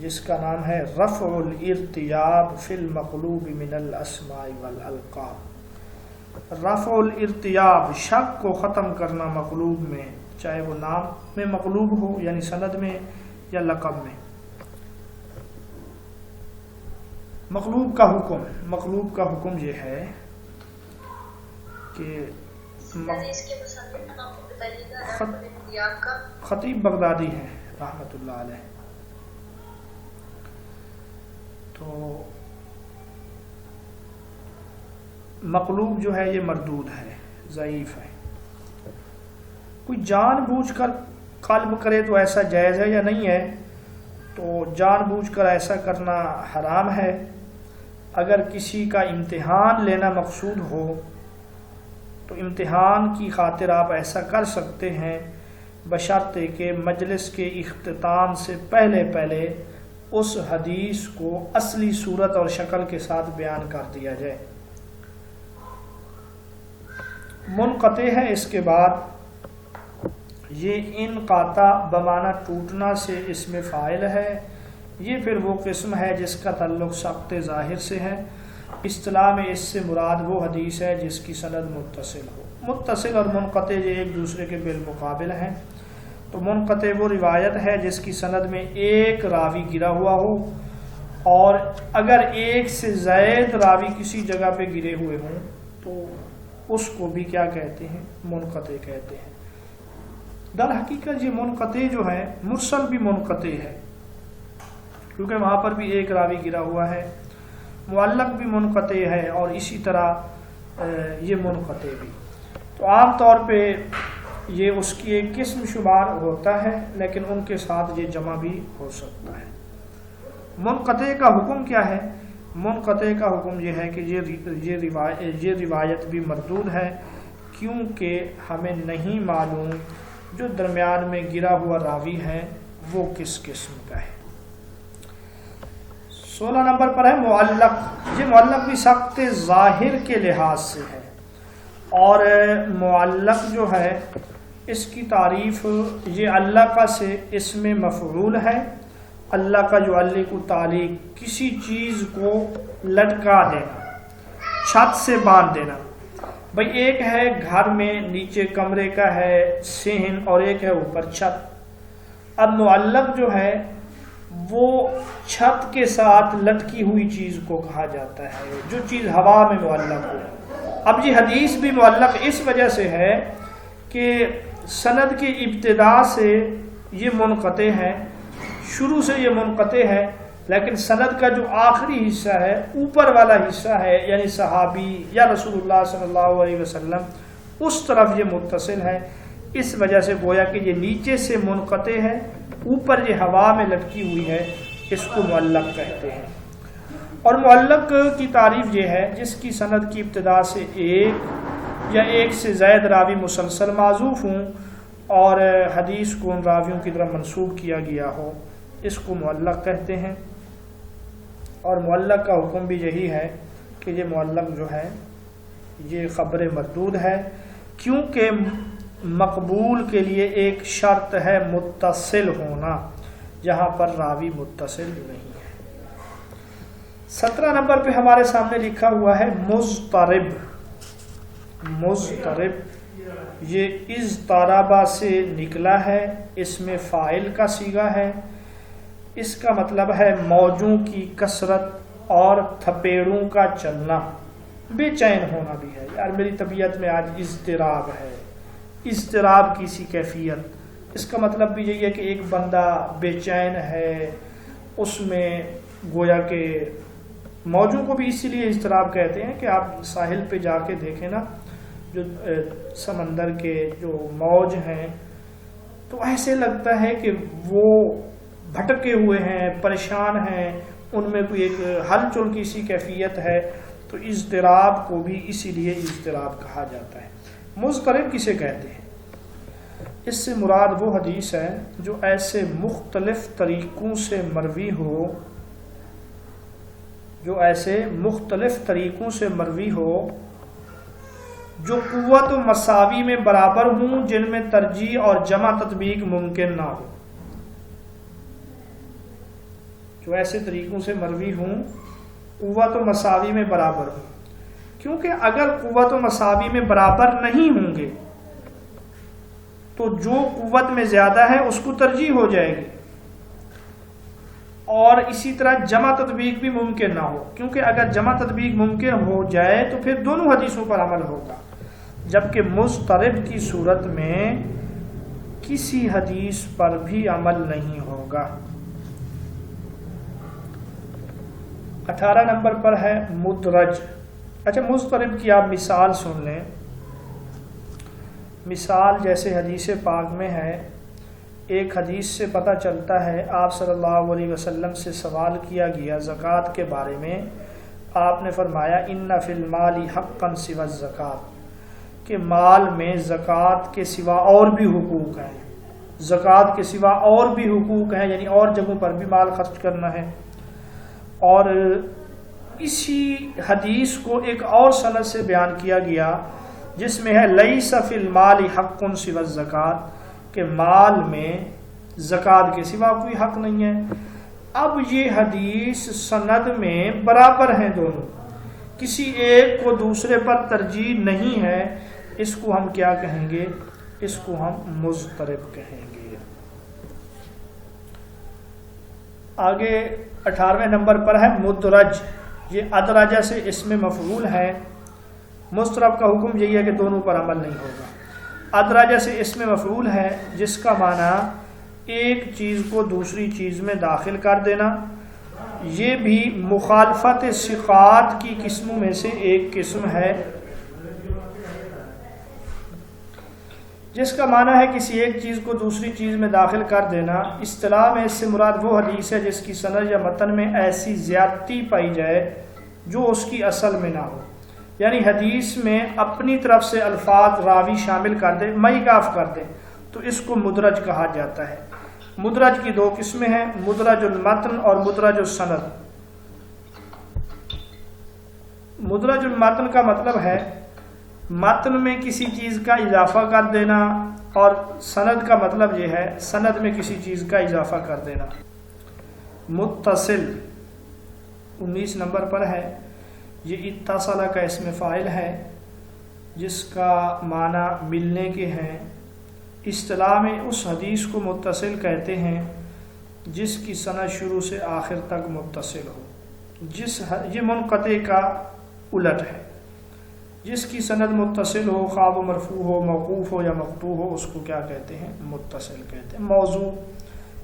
جس کا نام ہے رفع الارتیاب فی المقلوب من الاسماء والالقاب۔ رفع الارتیاب، شک کو ختم کرنا مقلوب میں، چاہے وہ نام میں مقلوب ہو یعنی سند میں یا لقب میں۔ مقلوب کا حکم یہ ہے کہ خطیب بغدادی ہیں رحمۃ اللہ علیہ، تو مقلوب جو ہے یہ مردود ہے، ضعیف ہے۔ کوئی جان بوجھ کر قلب کرے تو ایسا جائز ہے یا نہیں ہے؟ تو جان بوجھ کر ایسا کرنا حرام ہے۔ اگر کسی کا امتحان لینا مقصود ہو تو امتحان کی خاطر آپ ایسا کر سکتے ہیں، بشرطے کہ مجلس کے اختتام سے پہلے اس حدیث کو اصلی صورت اور شکل کے ساتھ بیان کر دیا جائے۔ منقطع ہے اس کے بعد، یہ انقطاع بمعنی ٹوٹنا سے اس میں فاعل ہے، یہ پھر وہ قسم ہے جس کا تعلق سقط ظاہر سے ہے۔ اصطلاح میں اس سے مراد وہ حدیث ہے جس کی سند متصل ہو۔ متصل اور منقطع یہ ایک دوسرے کے بالمقابل ہیں۔ تو منقطع وہ روایت ہے جس کی سند میں ایک راوی گرا ہوا ہو، اور اگر ایک سے زائد راوی کسی جگہ پہ گرے ہوئے ہوں تو اس کو بھی کیا کہتے ہیں؟ منقطع کہتے ہیں۔ در حقیقت یہ منقطع جو ہے مرسل بھی منقطع ہے، کیونکہ وہاں پر بھی ایک راوی گرا ہوا ہے۔ معلق بھی منقطع ہے، اور اسی طرح یہ منقطع بھی۔ تو عام طور پہ یہ اس کی ایک قسم شمار ہوتا ہے، لیکن ان کے ساتھ یہ جمع بھی ہو سکتا ہے۔ منقطع کا حکم کیا ہے؟ منقطع کا حکم یہ ہے کہ یہ روایت بھی مردود ہے، کیونکہ ہمیں نہیں معلوم جو درمیان میں گرا ہوا راوی ہے وہ کس قسم کا ہے۔ 16 نمبر پر ہے معلق۔ یہ معلق بھی سخت ظاہر کے لحاظ سے ہے، اور معلق جو ہے اس کی تعریف یہ اللہ کا سے اسم مفعول ہے۔ اللہ کا جو علق تعلیق، کسی چیز کو لٹکا دینا، چھت سے باندھ دینا۔ بھئی ایک ہے گھر میں نیچے کمرے کا ہے صحن، اور ایک ہے اوپر چھت۔ اب معلق جو ہے وہ چھت کے ساتھ لٹکی ہوئی چیز کو کہا جاتا ہے، جو چیز ہوا میں معلق ہو۔ اب یہ حدیث بھی معلق اس وجہ سے ہے کہ سند کی ابتدا سے یہ منقطع ہے، شروع سے یہ منقطع ہے، لیکن سند کا جو آخری حصہ ہے، اوپر والا حصہ ہے، یعنی صحابی یا رسول اللہ صلی اللہ علیہ وسلم، اس طرف یہ متصل ہے۔ اس وجہ سے گویا کہ یہ نیچے سے منقطع ہے، اوپر یہ ہوا میں لٹکی ہوئی ہے، اس کو معلق کہتے ہیں۔ اور معلق کی تعریف یہ ہے جس کی سند کی ابتدا سے ایک یا ایک سے زائد راوی مسلسل معزوف ہوں اور حدیث کو ان راویوں کی طرف منسوب کیا گیا ہو، اس کو معلق کہتے ہیں۔ اور معلق کا حکم بھی یہی ہے کہ یہ معلق جو ہے یہ خبر مردود ہے، کیونکہ مقبول کے لیے ایک شرط ہے متصل ہونا، جہاں پر راوی متصل نہیں ہے۔ 17 نمبر پہ ہمارے سامنے لکھا ہوا ہے مضطرب۔ مضطرب یہ اضطرابہ سے نکلا ہے، اس میں فاعل کا صیغہ ہے، اس کا مطلب ہے موجوں کی کثرت اور تھپیڑوں کا چلنا، بے چین ہونا بھی ہے۔ یار میری طبیعت میں آج اضطراب ہے، اضطراب کی سی کیفیت، اس کا مطلب بھی یہی ہے کہ ایک بندہ بے چین ہے، اس میں گویا کہ موجوں کو بھی اسی لیے اضطراب کہتے ہیں کہ آپ ساحل پہ جا کے دیکھیں نا، جو سمندر کے جو موج ہیں تو ایسے لگتا ہے کہ وہ بھٹکے ہوئے ہیں، پریشان ہیں، ان میں کوئی ایک ہلچل کی سی کیفیت ہے، تو اضطراب کو بھی اسی لیے اضطراب کہا جاتا ہے۔ مضطرب کسے کہتے ہیں؟ اس سے مراد وہ حدیث ہے جو ایسے مختلف طریقوں سے مروی ہو، جو ایسے مختلف طریقوں سے مروی ہو جو قوت و مساوی میں برابر ہوں، جن میں ترجیح اور جمع تطبیق ممکن نہ ہو۔ جو ایسے طریقوں سے مروی ہوں قوت و مساوی میں برابر ہوں، کیونکہ اگر قوت و مساوی میں برابر نہیں ہوں گے تو جو قوت میں زیادہ ہے اس کو ترجیح ہو جائے گی، اور اسی طرح جمع تطبیق بھی ممکن نہ ہو، کیونکہ اگر جمع تطبیق ممکن ہو جائے تو پھر دونوں حدیثوں پر عمل ہوگا، جبکہ مضطرب کی صورت میں کسی حدیث پر بھی عمل نہیں ہوگا۔ 18 نمبر پر ہے مدرج۔ اچھا، مضطرب کی آپ مثال سن لیں۔ مثال جیسے حدیث پاک میں ہے، ایک حدیث سے پتہ چلتا ہے آپ صلی اللہ علیہ وسلم سے سوال کیا گیا زکوٰۃ کے بارے میں، آپ نے فرمایا ان فی المال حقا سوى الزکوٰۃ، کہ مال میں زکوٰۃ کے سوا اور بھی حقوق ہیں، زکوٰۃ کے سوا اور بھی حقوق ہیں، یعنی اور جگہوں پر بھی مال خرچ کرنا ہے۔ اور اسی حدیث کو ایک اور سند سے بیان کیا گیا جس میں ہے لیس فی المال حق سوى الزکوٰۃ، کہ مال میں زکوٰۃ کے سوا کوئی حق نہیں ہے۔ اب یہ حدیث سند میں برابر ہیں دونوں، کسی ایک کو دوسرے پر ترجیح نہیں ہے، اس کو ہم کیا کہیں گے؟ اس کو ہم مضطرب کہیں گے۔ آگے 18ویں نمبر پر ہے مدرج۔ یہ ادرجہ سے اسم مفعول ہے۔ مضطرب کا حکم یہی ہے کہ دونوں پر عمل نہیں ہوگا۔ ادرجہ سے اسم مفعول ہے جس کا معنی ایک چیز کو دوسری چیز میں داخل کر دینا، یہ بھی مخالفت ثقات کی قسموں میں سے ایک قسم ہے، جس کا معنی ہے کسی ایک چیز کو دوسری چیز میں داخل کر دینا۔ اصطلاح میں اس سے مراد وہ حدیث ہے جس کی سند یا متن میں ایسی زیادتی پائی جائے جو اس کی اصل میں نہ ہو، یعنی حدیث میں اپنی طرف سے الفاظ راوی شامل کر دے، مئیکاف کر دے، تو اس کو مدرج کہا جاتا ہے۔ مدرج کی دو قسمیں ہیں، مدرج المتن اور مدرج السند۔ مدرج المتن کا مطلب ہے متن میں کسی چیز کا اضافہ کر دینا، اور سند کا مطلب یہ ہے سند میں کسی چیز کا اضافہ کر دینا۔ متصل 19 نمبر پر ہے، یہ اتصل کا اسم فاعل ہے جس کا معنی ملنے کے ہیں۔ اصطلاح میں اس حدیث کو متصل کہتے ہیں جس کی سند شروع سے آخر تک متصل ہو، یہ منقطع کا الٹ ہے۔ جس کی سند متصل ہو، خواہ وہ مرفوع ہو، موقوف ہو یا مقطوع ہو، اس کو کیا کہتے ہیں؟ متصل کہتے ہیں۔ موضوع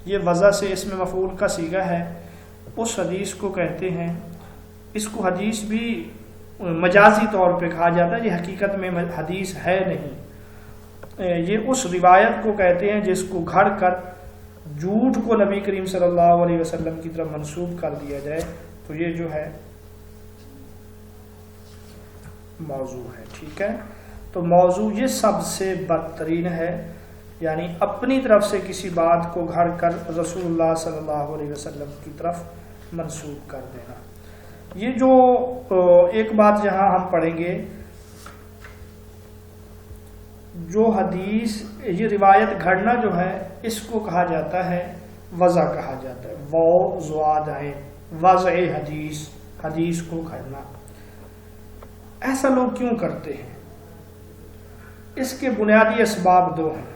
یہ وضع سے اسم مفعول کا صیغہ ہے، اس حدیث کو کہتے ہیں۔ اس کو حدیث بھی مجازی طور پہ کہا جاتا ہے، یہ حقیقت میں حدیث ہے نہیں، یہ اس روایت کو کہتے ہیں جس کو گھڑ کر جھوٹ کو نبی کریم صلی اللہ علیہ وسلم کی طرف منسوب کر دیا جائے، تو یہ جو ہے موضوع ہے۔ ٹھیک ہے، تو موضوع یہ سب سے بدترین ہے، یعنی اپنی طرف سے کسی بات کو گھڑ کر رسول اللہ صلی اللہ علیہ وسلم کی طرف منسوب کر دینا۔ یہ جو ایک بات یہاں ہم پڑھیں گے، جو حدیث یہ روایت گھڑنا جو ہے اس کو کہا جاتا ہے وضع کہا جاتا ہے، وضع حدیث، حدیث کو گھڑنا۔ ایسا لوگ کیوں کرتے ہیں؟ اس کے بنیادی اسباب دو ہیں،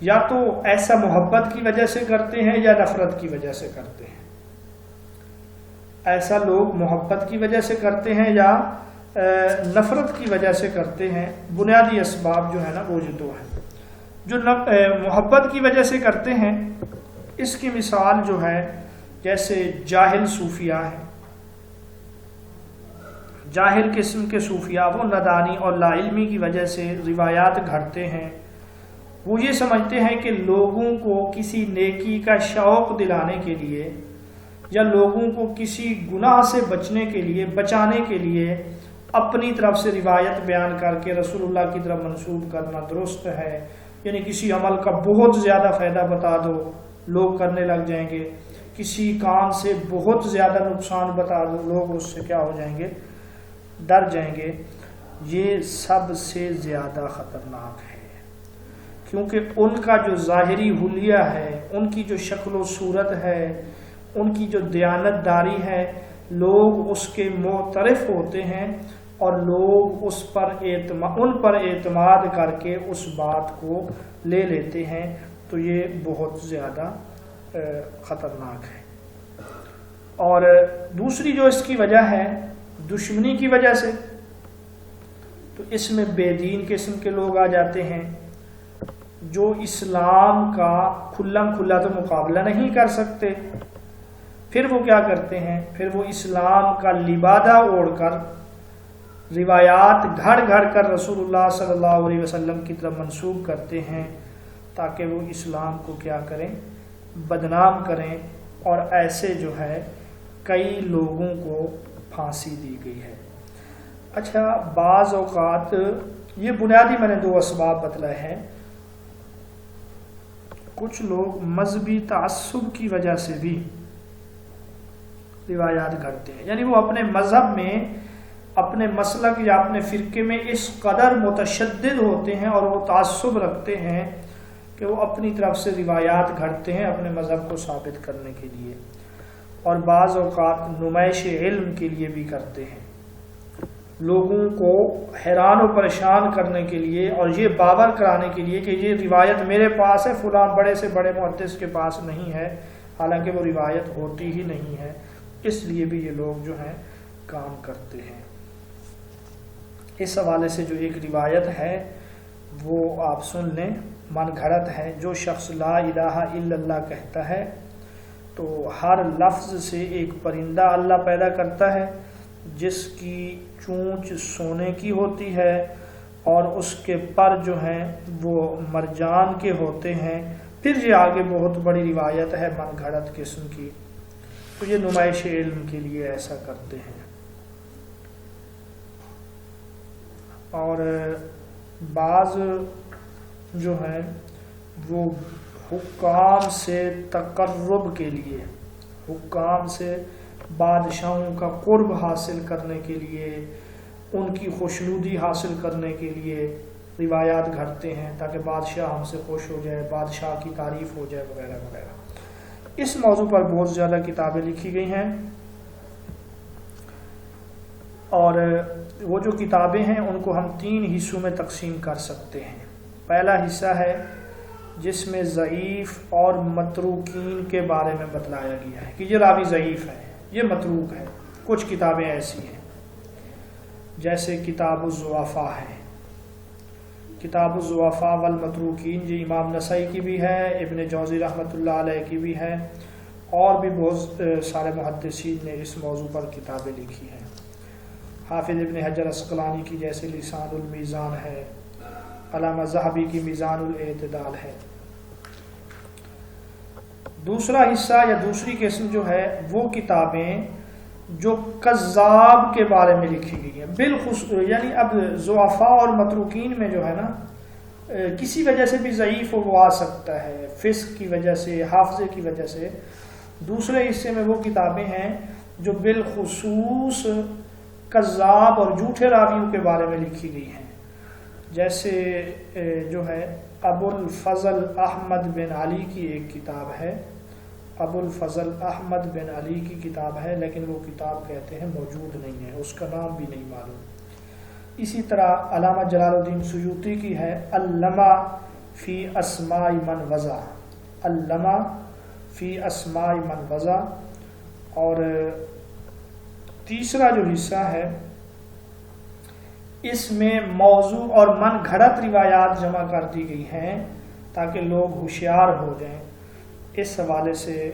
یا تو ایسا محبت کی وجہ سے کرتے ہیں یا نفرت کی وجہ سے کرتے ہیں۔ ایسا لوگ محبت کی وجہ سے کرتے ہیں یا نفرت کی وجہ سے کرتے ہیں۔ بنیادی اسباب جو ہے نا وہ جو دو ہیں۔ جو محبت کی وجہ سے کرتے ہیں، اس کی مثال جو ہے جیسے جاہل صوفیاء ہیں، جاہل قسم کے صوفیاء، وہ ندانی اور لا علمی کی وجہ سے روایات گھڑتے ہیں۔ وہ یہ سمجھتے ہیں کہ لوگوں کو کسی نیکی کا شوق دلانے کے لیے یا لوگوں کو کسی گناہ سے بچانے کے لیے اپنی طرف سے روایت بیان کر کے رسول اللہ کی طرف منسوب کرنا درست ہے۔ یعنی کسی عمل کا بہت زیادہ فائدہ بتا دو، لوگ کرنے لگ جائیں گے۔ کسی کام سے بہت زیادہ نقصان بتا دو، لوگ اس سے کیا ہو جائیں گے؟ ڈر جائیں گے۔ یہ سب سے زیادہ خطرناک ہے، کیونکہ ان کا جو ظاہری حلیہ ہے، ان کی جو شکل و صورت ہے، ان کی جو دیانت داری ہے، لوگ اس کے معترف ہوتے ہیں اور لوگ ان پر اعتماد کر کے اس بات کو لے لیتے ہیں۔ تو یہ بہت زیادہ خطرناک ہے۔ اور دوسری جو اس کی وجہ ہے دشمنی کی وجہ سے، تو اس میں بے دین قسم کے لوگ آ جاتے ہیں جو اسلام کا کھلم کھلا تو مقابلہ نہیں کر سکتے۔ پھر وہ کیا کرتے ہیں؟ پھر وہ اسلام کا لبادہ اوڑھ کر روایات گھڑ گھڑ کر رسول اللہ صلی اللہ علیہ وسلم کی طرف منسوب کرتے ہیں تاکہ وہ اسلام کو کیا کریں؟ بدنام کریں۔ اور ایسے جو ہے کئی لوگوں کو پھانسی دی گئی ہے۔ اچھا، بعض اوقات یہ بنیادی میں نے دو اسباب بتلائے ہیں۔ کچھ لوگ مذہبی تعصب کی وجہ سے بھی روایات گھڑتے ہیں، یعنی وہ اپنے مذہب میں، اپنے مسلک یا اپنے فرقے میں اس قدر متشدد ہوتے ہیں اور وہ تعصب رکھتے ہیں کہ وہ اپنی طرف سے روایات گھڑتے ہیں اپنے مذہب کو ثابت کرنے کے لیے، اور بعض اوقات نمائش علم کے لیے بھی کرتے ہیں، لوگوں کو حیران و پریشان کرنے کے لیے اور یہ باور کرانے کے لیے کہ یہ روایت میرے پاس ہے، فلاں بڑے سے بڑے محدث کے پاس نہیں ہے، حالانکہ وہ روایت ہوتی ہی نہیں ہے۔ اس لیے بھی یہ لوگ جو ہیں کام کرتے ہیں۔ اس حوالے سے جو ایک روایت ہے وہ آپ سن لیں، من گھڑت ہے۔ جو شخص لا الہ الا اللہ کہتا ہے تو ہر لفظ سے ایک پرندہ اللہ پیدا کرتا ہے جس کی چونچ سونے کی ہوتی ہے اور اس کے پر جو ہیں وہ مرجان کے ہوتے ہیں۔ پھر یہ آگے بہت بڑی روایت ہے من گھڑت قسم کی، تو یہ نمائش علم کے لیے ایسا کرتے ہیں۔ اور بعض جو ہیں وہ حکام سے تقرب کے لیے، حکام سے بادشاہوں کا قرب حاصل کرنے کے لیے، ان کی خوشنودی حاصل کرنے کے لیے روایات گھڑتے ہیں تاکہ بادشاہ ہم سے خوش ہو جائے، بادشاہ کی تعریف ہو جائے وغیرہ وغیرہ۔ اس موضوع پر بہت زیادہ کتابیں لکھی گئی ہیں، اور وہ جو کتابیں ہیں ان کو ہم 3 حصوں میں تقسیم کر سکتے ہیں۔ پہلا حصہ ہے جس میں ضعیف اور متروکین کے بارے میں بتلایا گیا ہے کہ یہ راوی ضعیف ہے، یہ متروک ہے۔ کچھ کتابیں ایسی ہیں جیسے کتاب الضعفاء ہے، کتاب الضعفاء والمتروکین، یہ امام نسائی کی بھی ہے، ابن جوزی رحمۃ اللہ علیہ کی بھی ہے، اور بھی بہت سارے محدثین نے اس موضوع پر کتابیں لکھی ہیں۔ حافظ ابن حجر عسقلانی کی جیسے لسان المیزان ہے، علامہ ذہبی کی میزان الاعتدال ہے۔ دوسرا حصہ یا دوسری قسم جو ہے وہ کتابیں جو کذاب کے بارے میں لکھی گئی ہے بالخصوص، یعنی اب ضعفاء اور متروکین میں جو ہے نا کسی وجہ سے بھی ضعیف وہ آ سکتا ہے، فسق کی وجہ سے، حافظے کی وجہ سے۔ دوسرے حصے میں وہ کتابیں ہیں جو بالخصوص کذاب اور جھوٹے راویوں کے بارے میں لکھی گئی ہیں، جیسے جو ہے ابو الفضل احمد بن علی کی ایک کتاب ہے، ابو الفضل احمد بن علی کی کتاب ہے، لیکن وہ کتاب کہتے ہیں موجود نہیں ہے، اس کا نام بھی نہیں معلوم۔ اسی طرح علامہ جلال الدین سیوطی کی ہے اللمع فی اسماء من وضع، اللمع فی اسماء من وضع۔ اور تیسرا جو حصہ ہے اس میں موضوع اور من گھڑت روایات جمع کر دی گئی ہیں تاکہ لوگ ہوشیار ہو جائیں۔ اس حوالے سے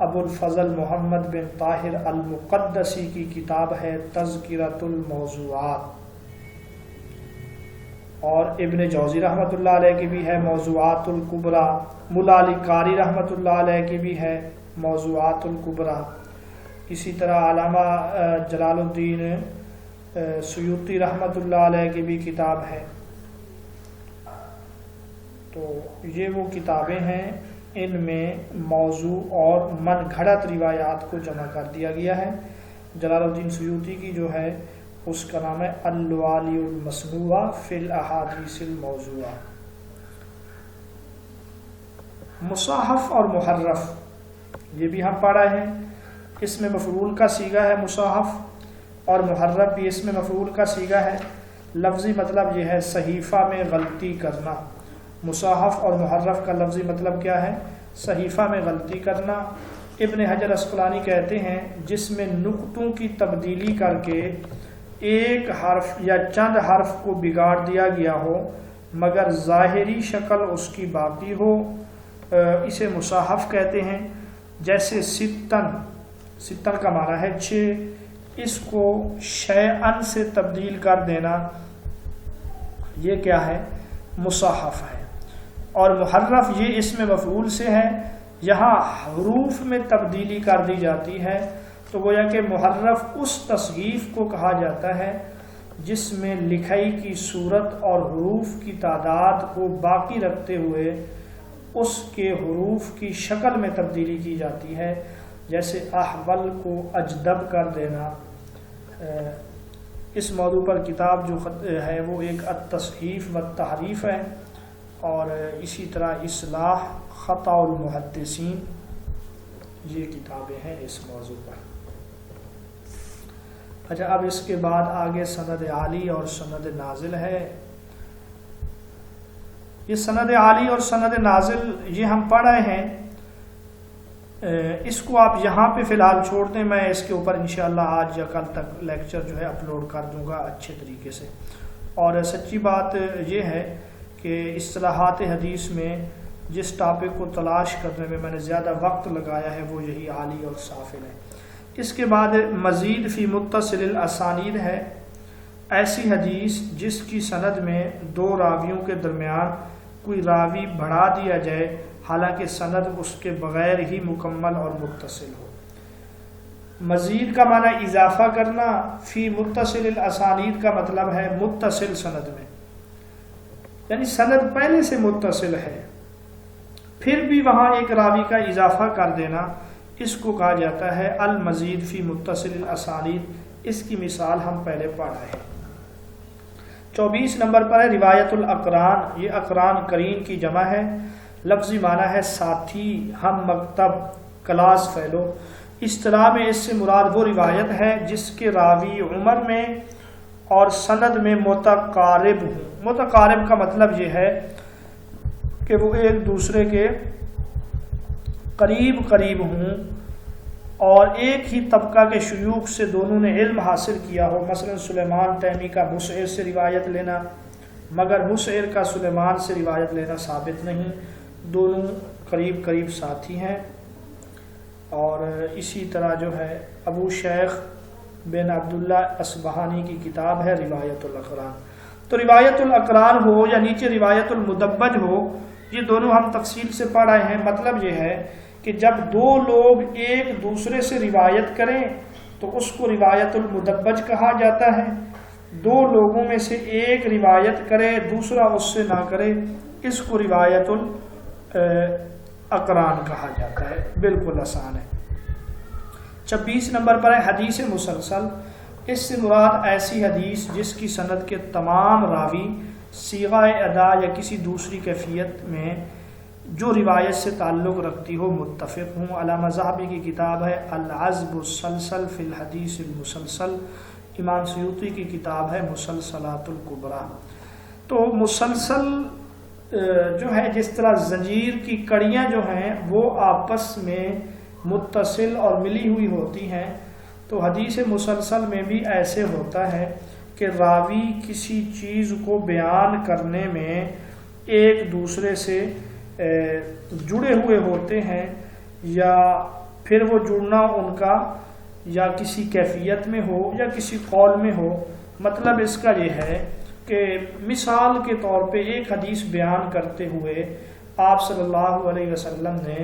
ابو الفضل محمد بن طاہر المقدسی کی کتاب ہے تذکرۃ الموضوعات، اور ابن جوزی رحمۃ اللہ علیہ کی بھی ہے موضوعات الکبریٰ، ملا علی قاری رحمۃ اللہ علیہ کی بھی ہے موضوعات الکبریٰ۔ اسی طرح علامہ جلال الدین سیوطی رحمۃ اللہ علیہ کی بھی کتاب ہے۔ تو یہ وہ کتابیں ہیں، ان میں موضوع اور من گھڑت روایات کو جمع کر دیا گیا ہے۔ جلال الدین سیوطی کی جو ہے اس کا نام ہے اللوالی المصنوعہ فی الاحادیث الموضوعہ۔ مصحف اور محرف یہ بھی ہم پڑھ رہے ہیں، اس میں مفعول کا صیغہ ہے مصحف، اور محرف بھی اس میں مفعول کا صیغہ ہے۔ لفظی مطلب یہ ہے صحیفہ میں غلطی کرنا۔ مصحف اور محرف کا لفظی مطلب کیا ہے؟ صحیفہ میں غلطی کرنا۔ ابن حجر اسقلانی کہتے ہیں جس میں نقطوں کی تبدیلی کر کے ایک حرف یا چند حرف کو بگاڑ دیا گیا ہو مگر ظاہری شکل اس کی باقی ہو، اسے مصحف کہتے ہیں۔ جیسے ستن، ستن کا معنی ہے 6، اس کو شیئن سے تبدیل کر دینا، یہ کیا ہے؟ مصحف ہے۔ اور محرف یہ اس میں مفعول سے ہے، یہاں حروف میں تبدیلی کر دی جاتی ہے، تو گویا کہ محرف اس تصحیف کو کہا جاتا ہے جس میں لکھائی کی صورت اور حروف کی تعداد کو باقی رکھتے ہوئے اس کے حروف کی شکل میں تبدیلی کی جاتی ہے، جیسے احول کو اجدب کر دینا۔ اس موضوع پر کتاب جو ہے وہ ایک التصحیف والتحریف ہے، اور اسی طرح اصلاح خطا المحدثین، یہ کتابیں ہیں اس موضوع پر۔ اچھا، اب اس کے بعد آگے سند عالی اور سند نازل ہے۔ یہ سند عالی اور سند نازل یہ ہم پڑھ رہے ہیں، اس کو آپ یہاں پہ فی الحال چھوڑ دیں، میں اس کے اوپر انشاءاللہ آج یا کل تک لیکچر جو ہے اپلوڈ کر دوں گا اچھے طریقے سے۔ اور سچی بات یہ ہے کہ اصطلاحات حدیث میں جس ٹاپک کو تلاش کرنے میں نے زیادہ وقت لگایا ہے وہ یہی عالی اور سافل ہے۔ اس کے بعد مزید فی متصل الاسانید ہے، ایسی حدیث جس کی سند میں 2 راویوں کے درمیان کوئی راوی بڑھا دیا جائے حالانکہ سند اس کے بغیر ہی مکمل اور متصل ہو۔ مزید کا معنی اضافہ کرنا، فی متصل الاسانید کا مطلب ہے متصل سند میں، یعنی سند پہلے سے متصل ہے پھر بھی وہاں ایک راوی کا اضافہ کر دینا، اس کو کہا جاتا ہے المزید فی متصل الاسانید۔ اس کی مثال ہم پہلے پڑھ رہے ہیں۔ 24 نمبر پر ہے روایت الاقران، یہ اقران قرین کی جمع ہے، لفظی معنی ہے ساتھی، ہم مکتب، کلاس فیلو۔ اصطلاح میں اس سے مراد وہ روایت ہے جس کے راوی عمر میں اور سند میں متقارب ہوں۔ متقارب کا مطلب یہ ہے کہ وہ ایک دوسرے کے قریب قریب ہوں اور ایک ہی طبقہ کے شیوخ سے دونوں نے علم حاصل کیا ہو۔ مثلا سلیمان تیمی کا مسعر سے روایت لینا، مگر مسعر کا سلیمان سے روایت لینا ثابت نہیں، دونوں قریب قریب ساتھی ہیں۔ اور اسی طرح جو ہے ابو شیخ بن عبداللہ اصبہانی کی کتاب ہے روایت الاقران۔ تو روایت الاقران ہو یا نیچے روایت المدبج ہو، یہ دونوں ہم تفصیل سے پڑھ رہے ہیں۔ مطلب یہ ہے کہ جب 2 لوگ ایک دوسرے سے روایت کریں تو اس کو روایت المدبج کہا جاتا ہے۔ دو لوگوں میں سے ایک روایت کرے دوسرا اس سے نہ کرے، اس کو روایت الاقران کہا جاتا ہے۔ بالکل آسان ہے۔ 26 نمبر پر ہے حدیث مسلسل۔ اس سے مراد ایسی حدیث جس کی سند کے تمام راوی صیغہ ادا یا کسی دوسری کیفیت میں جو روایت سے تعلق رکھتی ہو متفق ہوں۔ علامہ ذہبی کی کتاب ہے العذب السلسل فی الحدیث المسلسل، امام سیوطی کی کتاب ہے مسلسلات الکبریٰ۔ تو مسلسل جو ہے جس طرح زنجیر کی کڑیاں جو ہیں وہ آپس میں متصل اور ملی ہوئی ہوتی ہیں، تو حدیث مسلسل میں بھی ایسے ہوتا ہے کہ راوی کسی چیز کو بیان کرنے میں ایک دوسرے سے جڑے ہوئے ہوتے ہیں، یا پھر وہ جڑنا ان کا یا کسی کیفیت میں ہو یا کسی قول میں ہو۔ مطلب اس کا یہ ہے کہ مثال کے طور پہ ایک حدیث بیان کرتے ہوئے آپ صلی اللہ علیہ وسلم نے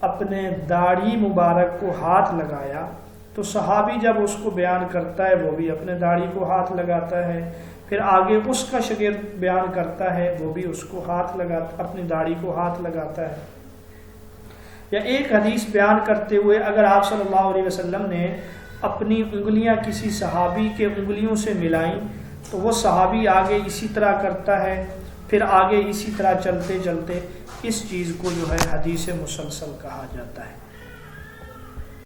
اپنے داڑھی مبارک کو ہاتھ لگایا، تو صحابی جب اس کو بیان کرتا ہے وہ بھی اپنے داڑھی کو ہاتھ لگاتا ہے، پھر آگے اس کا شاگرد بیان کرتا ہے وہ بھی اس کو ہاتھ لگاتا، اپنی داڑھی کو ہاتھ لگاتا ہے۔ یا ایک حدیث بیان کرتے ہوئے اگر آپ صلی اللہ علیہ وسلم نے اپنی انگلیاں کسی صحابی کے انگلیوں سے ملائیں تو وہ صحابی آگے اسی طرح کرتا ہے، پھر آگے اسی طرح چلتے چلتے اس چیز کو جو ہے حدیث مسلسل کہا جاتا ہے۔